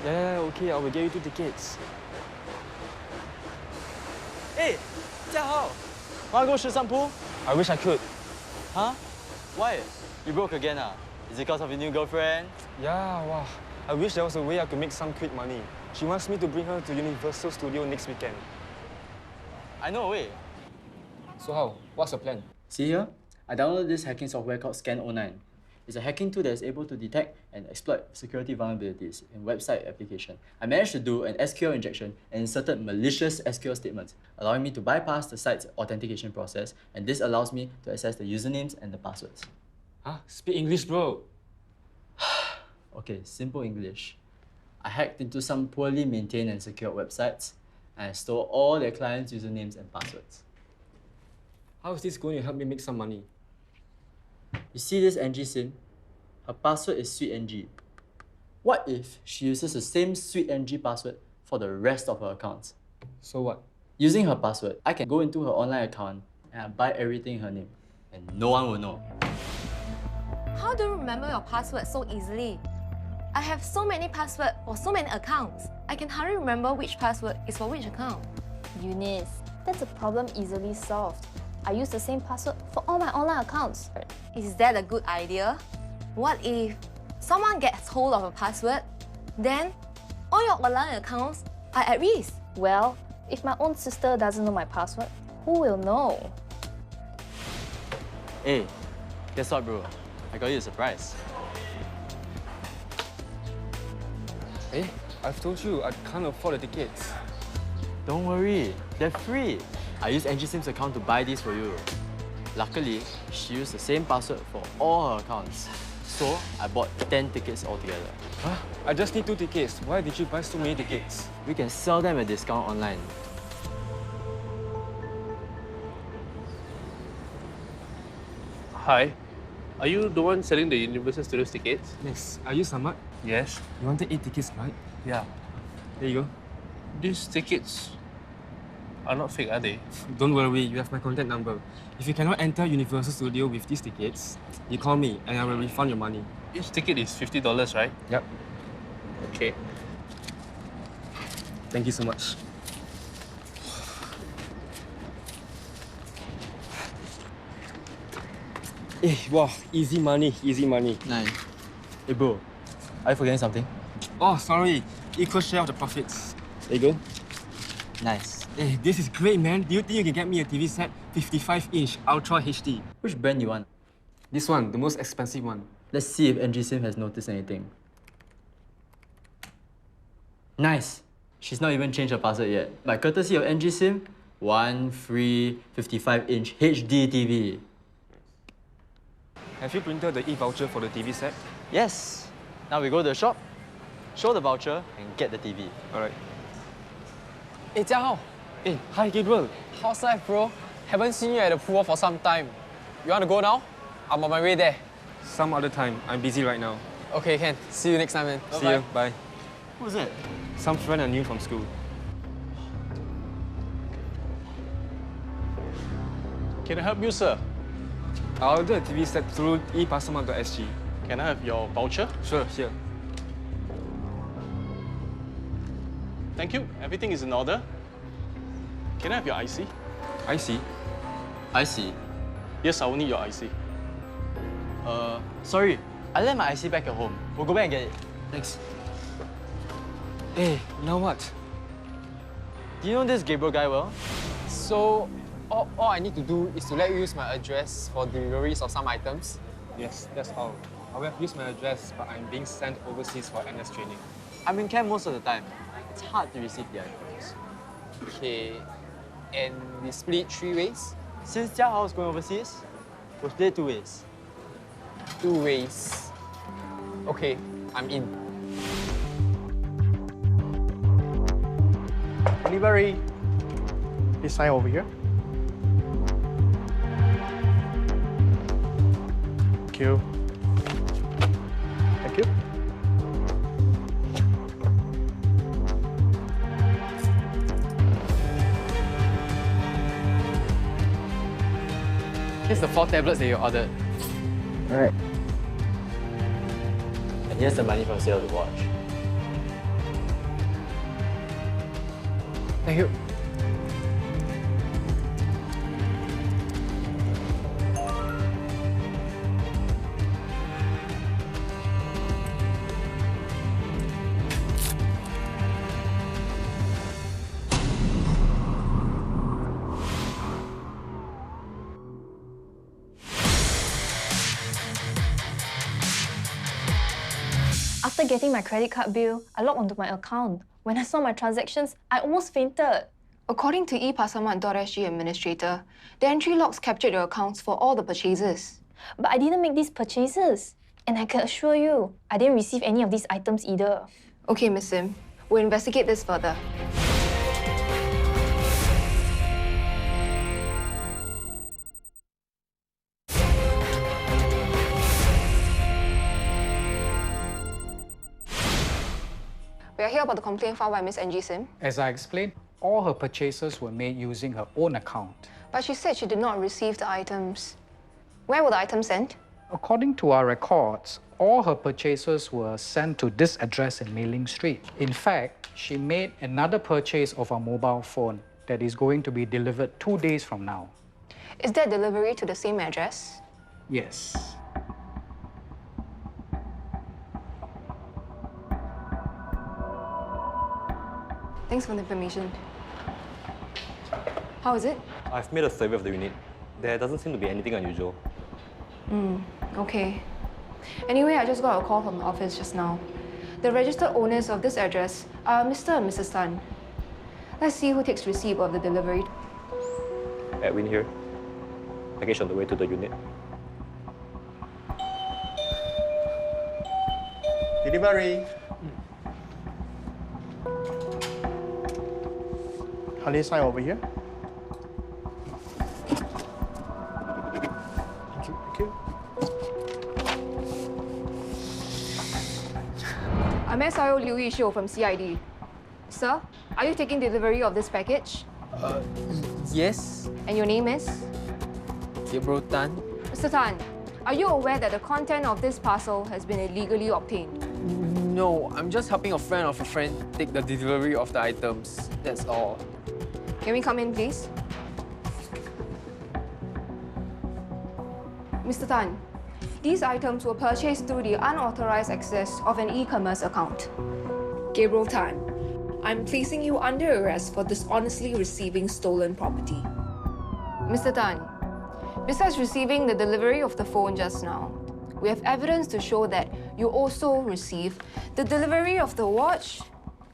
Yeah, okay, I will get you 2 tickets. Hey, Jiahao, wanna go 十三铺? I wish I could. Huh? Why? You broke again, ah? Is it because of your new girlfriend? Yeah, wow. I wish there was a way I could make some quick money. She wants me to bring her to Universal Studio next weekend. I know a way. So how? What's the plan? See here? I downloaded this hacking software called Scan09. It's a hacking tool that is able to detect and exploit security vulnerabilities in website application. I managed to do an SQL injection and inserted malicious SQL statements, allowing me to bypass the site's authentication process, and this allows me to access the usernames and the passwords. Huh? Speak English, bro. Okay, simple English. I hacked into some poorly maintained and secured websites, and I stole all their clients' usernames and passwords. How is this going to help me make some money? You see this NG sim? Her password is sweetng. What if she uses the same sweetng password for the rest of her accounts? So what? Using her password, I can go into her online account and I buy everything in her name, and no one will know. How do you remember your password so easily? I have so many passwords for so many accounts. I can hardly remember which password is for which account. Eunice, that's a problem easily solved. I use the same password for all my online accounts. Is that a good idea? What if someone gets hold of a password, then all your online accounts are at risk? Well, if my own sister doesn't know my password, who will know? Hey, guess what, bro? I got you a surprise. Hey, I've told you I can't afford the tickets. Don't worry, they're free. I used Angie Sim's account to buy these for you. Luckily, she used the same password for all her accounts. So, I bought 10 tickets altogether. Huh? I just need 2 tickets. Why did you buy so many tickets? We can sell them at a discount online. Hi. Are you the one selling the Universal Studios tickets? Yes. Are you Samad? Yes. You wanted 8 tickets, right? Yeah. There you go. These tickets are not fake, are they? Don't worry, you have my contact number. If you cannot enter Universal Studio with these tickets, you call me and I will refund your money. Each ticket is $50, right? Yep. Okay. Thank you so much. Eh, wow, easy money, easy money. Nice. Hey bro, are you forgetting something? Oh, sorry. Equal share of the profits. There you go. Nice. Eh, this is great, man. Do you think you can get me a TV set 55-inch Ultra HD? Which brand you want? This one, the most expensive one. Let's see if NG Sim has noticed anything. Nice! She's not even changed her password yet. By courtesy of NG Sim, one free 55-inch HD TV. Have you printed the e-voucher for the TV set? Yes. Now we go to the shop, show the voucher, and get the TV. Alright. Hey, Jiahao. Eh, hi Gabriel. How's life, bro? Haven't seen you at the pool for some time. You want to go now? I'm on my way there. Some other time. I'm busy right now. Okay, can. See you next time, man. See you. Bye. Who's it? Some friend I knew from school. Can I help you, sir? I ordered a TV set through ePassword.sg. Can I have your voucher? Sure, here. Thank you. Everything is in order. Can I have your IC? I see. I see. Yes, I will need your IC. Sorry. I left my IC back at home. We'll go back and get it. Thanks. Eh, now what? Do you know this Gabriel guy well? So, all I need to do is to let you use my address for deliveries of some items. Yes, that's all. I will have used my address, but I'm being sent overseas for NS training. I'm in camp most of the time. It's hard to receive the items. Okay. And we split 3 ways? Since Jiahao is going overseas, we'll split 2 ways. 2 ways. Okay, I'm in. Delivery. Please sign over here. Thank you. Thank you. Here's the 4 tablets that you ordered. Alright. And here's the money from sale of the watch. Thank you. After getting my credit card bill, I logged onto my account. When I saw my transactions, I almost fainted. According to ePassword.sg administrator, the entry logs captured your accounts for all the purchases. But I didn't make these purchases. And I can assure you, I didn't receive any of these items either. Okay, Miss Sim, we'll investigate this further. We are here about the complaint filed by Miss Angie Sim, As I explained, all her purchases were made using her own account. but she said she did not receive the items. Where were the items sent? According to our records, all her purchases were sent to this address in Mei Ling Street. In fact, she made another purchase of a mobile phone that is going to be delivered 2 days from now. Is that delivery to the same address? Yes. Thanks for the information. How is it? I've made a survey of the unit. There doesn't seem to be anything unusual. Okay. Anyway, I just got a call from the office just now. The registered owners of this address are Mr. and Mrs. Tan. Let's see who takes receipt of the delivery. Edwin here. Package on the way to the unit. Delivery. Kindly sign over here. Thank you. I'm SIO Liu Yishiu from CID. Sir, are you taking delivery of this package? Yes, And your name is? Gabriel Tan. Mr. Tan, are you aware that the content of this parcel has been illegally obtained? No, I'm just helping a friend of a friend take the delivery of the items. That's all. Can we come in, please? Mr. Tan, these items were purchased through the unauthorized access of an e-commerce account. Gabriel Tan, I'm placing you under arrest for dishonestly receiving stolen property. Mr. Tan, besides receiving the delivery of the phone just now, we have evidence to show that you also received the delivery of the watch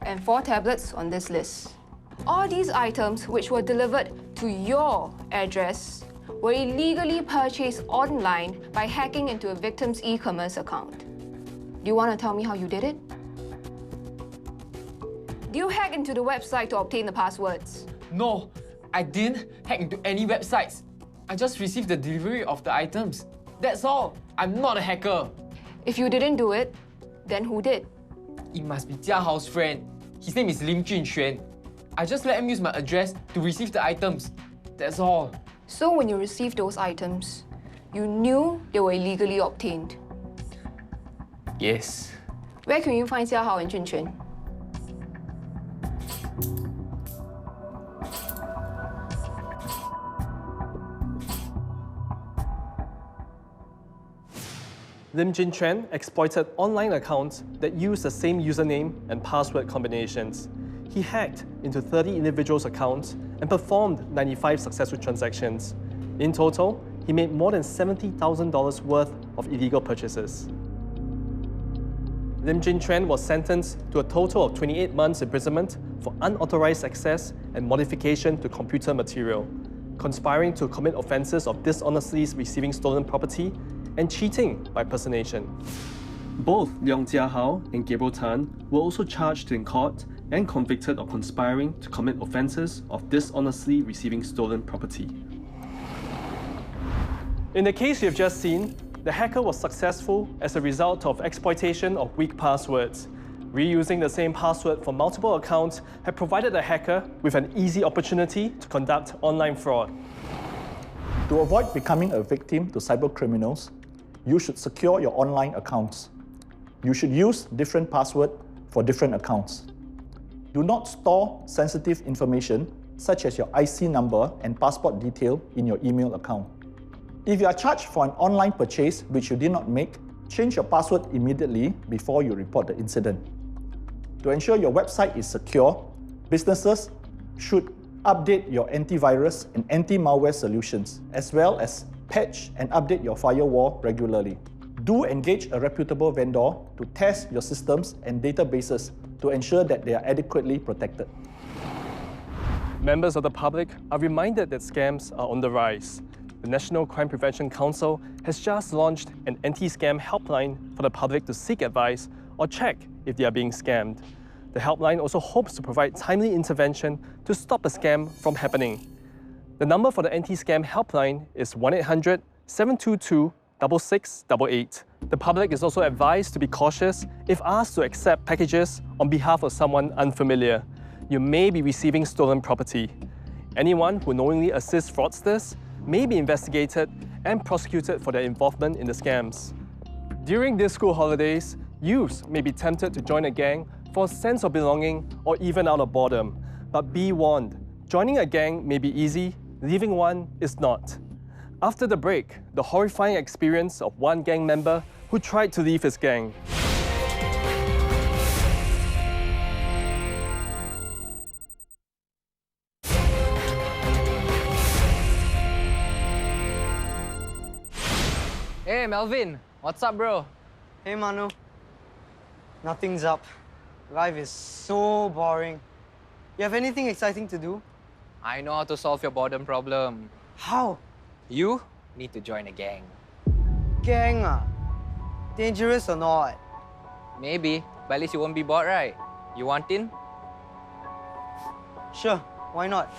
and 4 tablets on this list. All these items, which were delivered to your address, were illegally purchased online by hacking into a victim's e-commerce account. Do you want to tell me how you did it? Do you hack into the website to obtain the passwords? No, I didn't hack into any websites. I just received the delivery of the items. That's all. I'm not a hacker. If you didn't do it, then who did? It must be Jia Hao's friend. His name is Lim Junxuan. I just let him use my address to receive the items. That's all. So when you received those items, you knew they were illegally obtained. Yes. Where can you find Jia Hao and Junquan? Lim Jin Chuan exploited online accounts that use the same username and password combinations. He hacked into 30 individuals' accounts and performed 95 successful transactions. In total, he made more than $70,000 worth of illegal purchases. Lim Jin Chuan was sentenced to a total of 28 months imprisonment for unauthorized access and modification to computer material, conspiring to commit offences of dishonestly receiving stolen property, and cheating by personation. Both Leong Jia Hao and Gabriel Tan were also charged in court and convicted of conspiring to commit offences of dishonestly receiving stolen property. In the case you have just seen, the hacker was successful as a result of exploitation of weak passwords. Reusing the same password for multiple accounts had provided the hacker with an easy opportunity to conduct online fraud. To avoid becoming a victim to cyber criminals, you should secure your online accounts. You should use different passwords for different accounts. Do not store sensitive information such as your IC number and passport detail in your email account. If you are charged for an online purchase which you did not make, change your password immediately before you report the incident. To ensure your website is secure, businesses should update your antivirus and anti-malware solutions, as well as patch and update your firewall regularly. Do engage a reputable vendor to test your systems and databases to ensure that they are adequately protected. Members of the public are reminded that scams are on the rise. The National Crime Prevention Council has just launched an anti-scam helpline for the public to seek advice or check if they are being scammed. The helpline also hopes to provide timely intervention to stop a scam from happening. The number for the anti-scam helpline is 1-800-722-6688. The public is also advised to be cautious if asked to accept packages on behalf of someone unfamiliar. You may be receiving stolen property. Anyone who knowingly assists fraudsters may be investigated and prosecuted for their involvement in the scams. During these school holidays, youths may be tempted to join a gang for a sense of belonging or even out of boredom. But be warned, joining a gang may be easy, leaving one is not. After the break, the horrifying experience of one gang member who tried to leave his gang. Hey, Melvin. What's up, bro? Hey, Manu. Nothing's up. Life is so boring. You have anything exciting to do? I know how to solve your boredom problem. How? You need to join a gang. Gang, ah? Dangerous or not? Maybe, but at least you won't be bored, right? You want in? Sure, why not?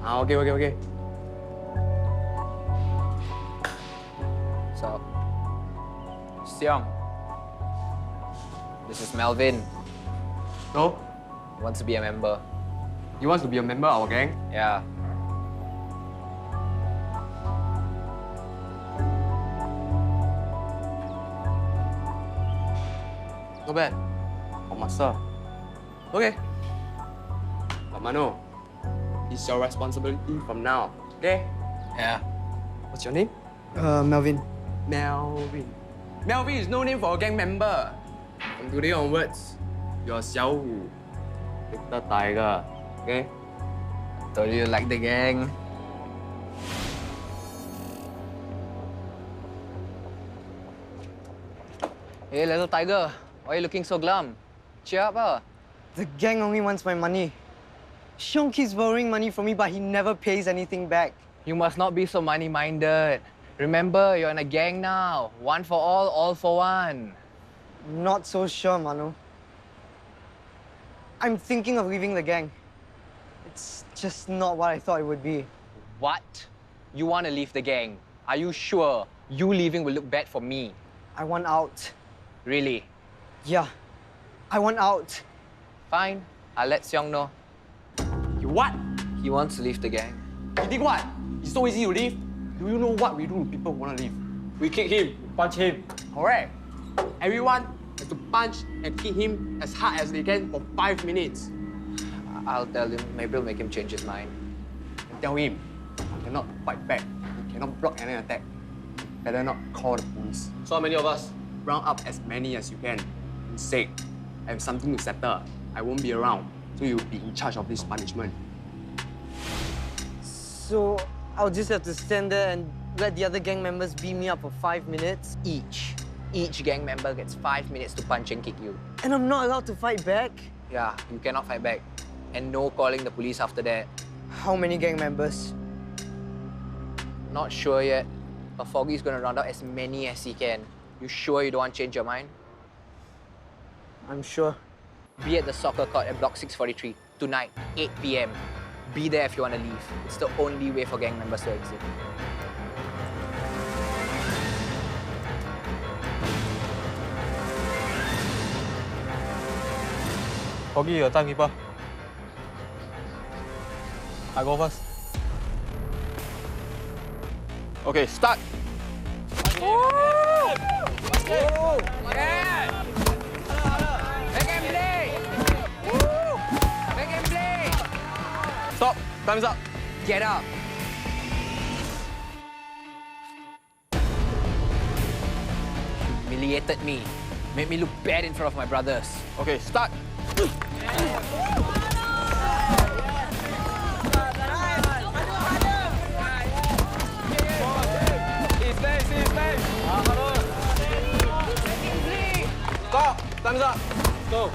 Okay. So, Siong, this is Melvin. No? He wants to be a member. You want to be a member of our gang? Yeah. Not bad. Oh, master. Okay. But Mano, it's your responsibility from now, okay? Yeah. What's your name? Melvin. Melvin. Melvin is no name for a gang member. From today onwards, you're Xiao Wu, Victor Tiger, okay? Told you like the gang. Hey, little tiger. Why are you looking so glum? Cheer up, ah. The gang only wants my money. Xiong keeps borrowing money from me, but he never pays anything back. You must not be so money-minded. Remember, you're in a gang now. One for all for one. Not so sure, Manu. I'm thinking of leaving the gang. It's just not what I thought it would be. What? You want to leave the gang? Are you sure? You leaving will look bad for me. I want out. Really? Yeah, I want out. Fine. I'll let Xiong know. You what? He wants to leave the gang. You think what? It's so easy to leave. Do you know what we do when people want to leave? We kick him, punch him. Correct. Everyone has to punch and kick him as hard as they can for 5 minutes. I'll tell him. Maybe it'll make him change his mind. Tell him, you cannot fight back. You cannot block any attack. Better not call the police. So how many of us? Round up as many as you can. Instead, I have something to settle. I won't be around, so you'll be in charge of this punishment. So I'll just have to stand there and let the other gang members beat me up for 5 minutes? Each. Each gang member gets 5 minutes to punch and kick you. And I'm not allowed to fight back? Yeah, you cannot fight back. And no calling the police after that. How many gang members? Not sure yet. But Foggy's gonna round out as many as he can. You sure you don't want to change your mind? I'm sure. Be at the soccer court at Block 643 tonight, 8 p.m. Be there if you want to leave. It's the only way for gang members to exit. Foggy, your timekeeper. I go first. Okay, start. Time's up. Get up. Humiliated me. Made me look bad in front of my brothers. Okay, start. Stop. Time's up. Go.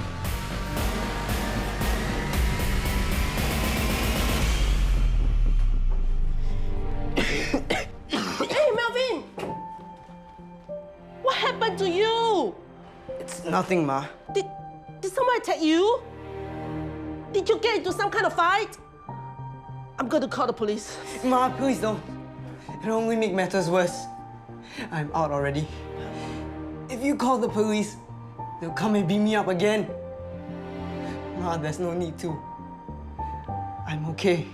Hey, Melvin! What happened to you? It's nothing, Ma. Did someone attack you? Did you get into some kind of fight? I'm going to call the police. Ma, please don't. It'll only make matters worse. I'm out already. If you call the police, they'll come and beat me up again. Ma, there's no need to. I'm okay.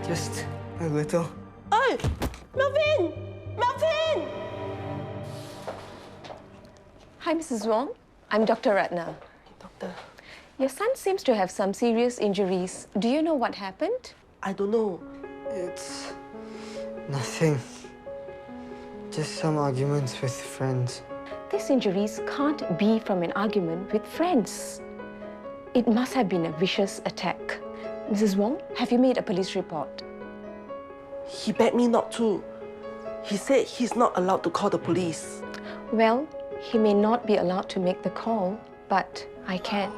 Just a little. Hey! Melvin! Melvin! Hi, Mrs. Wong. I'm Dr. Ratna. Doctor. Your son seems to have some serious injuries. Do you know what happened? I don't know. It's nothing. Just some arguments with friends. These injuries can't be from an argument with friends. It must have been a vicious attack. Mrs. Wong, have you made a police report? He begged me not to. He said he's not allowed to call the police. Well, he may not be allowed to make the call, but I can.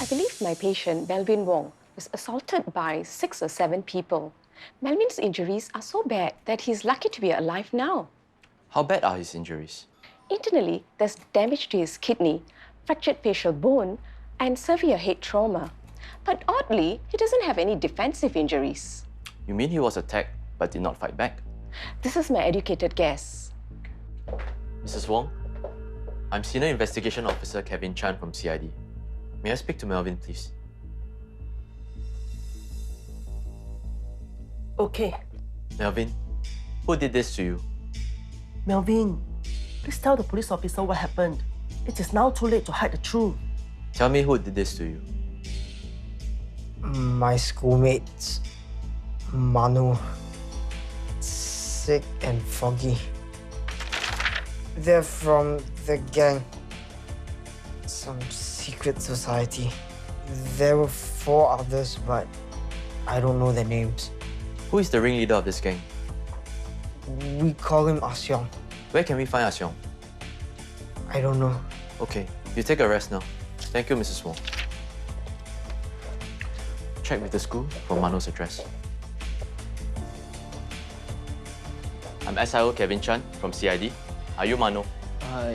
I believe my patient, Melvin Wong, was assaulted by 6 or 7 people. Melvin's injuries are so bad that he's lucky to be alive now. How bad are his injuries? Internally, there's damage to his kidney, fractured facial bone, and severe head trauma. But oddly, he doesn't have any defensive injuries. You mean he was attacked but did not fight back? This is my educated guess. Mrs. Wong, I'm Senior Investigation Officer Kevin Chan from CID. May I speak to Melvin, please? Okay. Melvin, who did this to you? Melvin, please tell the police officer what happened. It is now too late to hide the truth. Tell me who did this to you. My schoolmates. Manu. Sick and foggy. They're from the gang. Some secret society. There were 4 others, but I don't know their names. Who is the ringleader of this gang? We call him Asyong. Where can we find Asyong? I don't know. Okay, you take a rest now. Thank you, Mrs. Wong. Check with the school for Manu's address. I'm SIO Kevin Chan from CID. Are you Manu?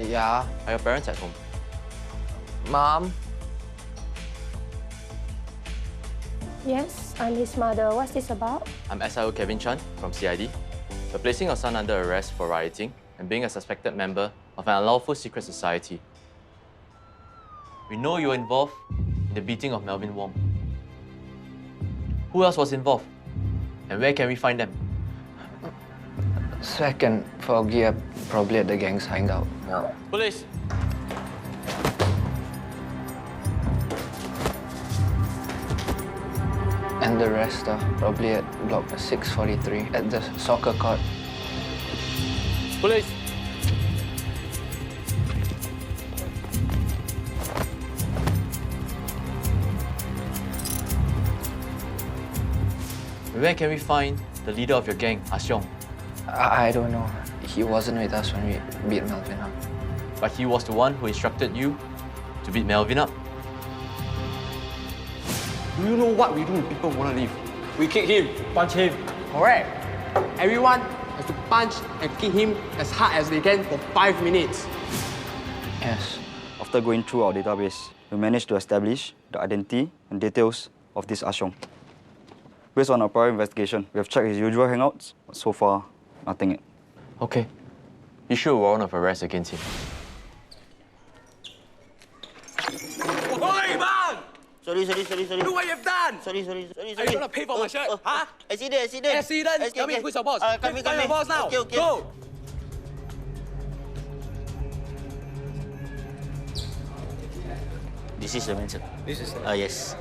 Yeah. Are your parents at home? Mom? Yes, I'm his mother. What's this about? I'm SIO Kevin Chan from CID. We're placing your son under arrest for rioting and being a suspected member of an unlawful secret society. We know you're involved in the beating of Melvin Wong. Who else was involved? And where can we find them? Sick and foggy are probably at the gang's hideout. Police! And the rest are probably at block 643 at the soccer court. Police! Where can we find the leader of your gang, Asyong? I don't know. He wasn't with us when we beat Melvin up. But he was the one who instructed you to beat Melvin up. Do you know what we do when people want to leave? We kick him, punch him. Correct. Everyone has to punch and kick him as hard as they can for 5 minutes. Yes. After going through our database, we managed to establish the identity and details of this Asyong. Based on our prior investigation, we have checked his usual hangouts, but so far, nothing yet. Okay. Issue a warrant of arrest against him. Oi, man! Sorry. Look what you've done! Sorry. Are you gonna pay for my shirt? Huh? Accident. Accident? Tell me, who's your boss? Find your boss now. Okay. Go! This is the man, sir. This is Yes.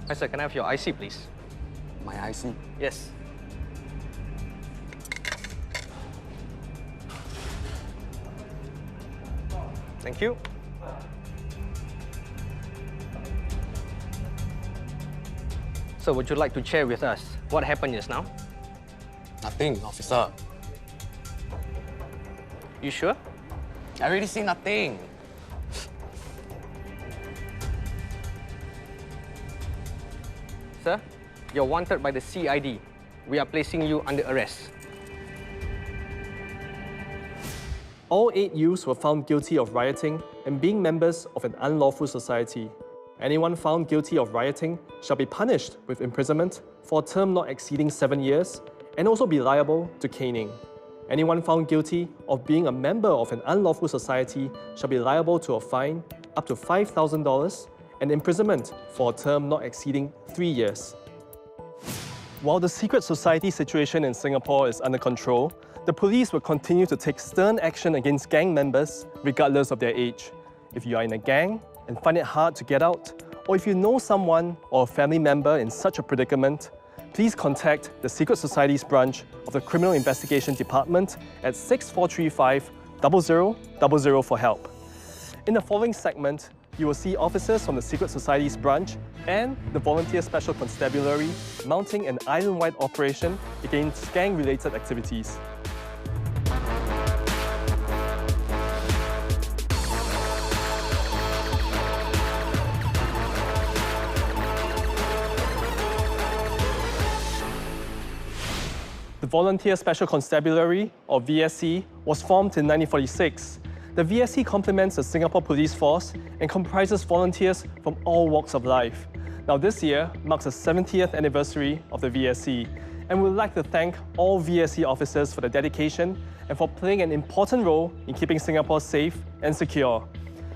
Hi, sir. Can I have your IC, please? My IC? Yes. Thank you. So, would you like to share with us what happened just now? Nothing, officer. You sure? I already see nothing. Sir, you're wanted by the CID. We are placing you under arrest. All 8 youths were found guilty of rioting and being members of an unlawful society. Anyone found guilty of rioting shall be punished with imprisonment for a term not exceeding 7 years and also be liable to caning. Anyone found guilty of being a member of an unlawful society shall be liable to a fine up to $5,000 and imprisonment for a term not exceeding 3 years. While the secret society situation in Singapore is under control, the police will continue to take stern action against gang members regardless of their age. If you are in a gang and find it hard to get out, or if you know someone or a family member in such a predicament, please contact the Secret Society's branch of the Criminal Investigation Department at 6435 0000 for help. In the following segment, you will see officers from the Secret Society's branch and the Volunteer Special Constabulary mounting an island-wide operation against gang-related activities. The Volunteer Special Constabulary, or VSC, was formed in 1946. The VSC complements the Singapore Police Force and comprises volunteers from all walks of life. Now this year marks the 70th anniversary of the VSC, and we'd like to thank all VSC officers for their dedication and for playing an important role in keeping Singapore safe and secure.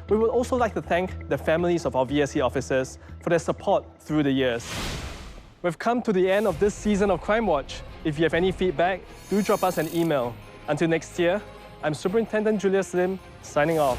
We would also like to thank the families of our VSC officers for their support through the years. We've come to the end of this season of Crimewatch. If you have any feedback, do drop us an email. Until next year, I'm Superintendent Julius Lim, signing off.